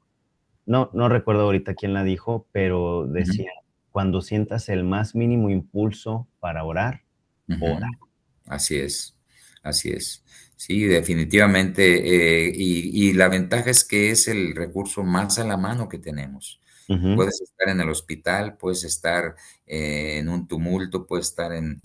no recuerdo ahorita quién la dijo, pero Ujú, decía, cuando sientas el más mínimo impulso para orar, ora. ujú. Así es, así es. Sí, definitivamente. Y la ventaja es que es el recurso más a la mano que tenemos. Ujú. Puedes estar en el hospital, puedes estar en un tumulto, puedes estar en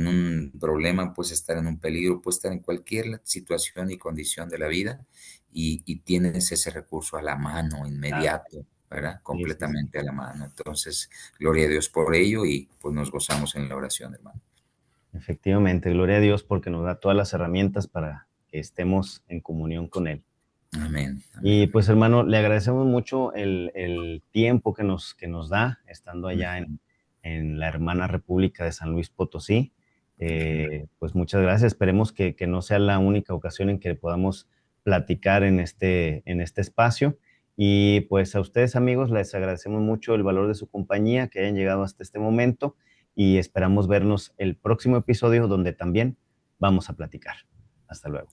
un problema, puedes estar en un peligro, puedes estar en cualquier situación y condición de la vida y tienes ese recurso a la mano, Claro, inmediato, ¿verdad? sí, sí, sí. Completamente a la mano. Entonces, gloria a Dios por ello y pues nos gozamos en la oración, hermano. Efectivamente, gloria a Dios porque nos da todas las herramientas para que estemos en comunión con Él. Amén, amén, Y amén. pues hermano, le agradecemos mucho el tiempo que nos da estando allá Ujú, en la hermana República de San Luis Potosí. ujú. Pues muchas gracias. Esperemos que no sea la única ocasión en que podamos platicar en este espacio. Y pues a ustedes amigos les agradecemos mucho el valor de su compañía, que hayan llegado hasta este momento y esperamos vernos el próximo episodio donde también vamos a platicar. Hasta luego.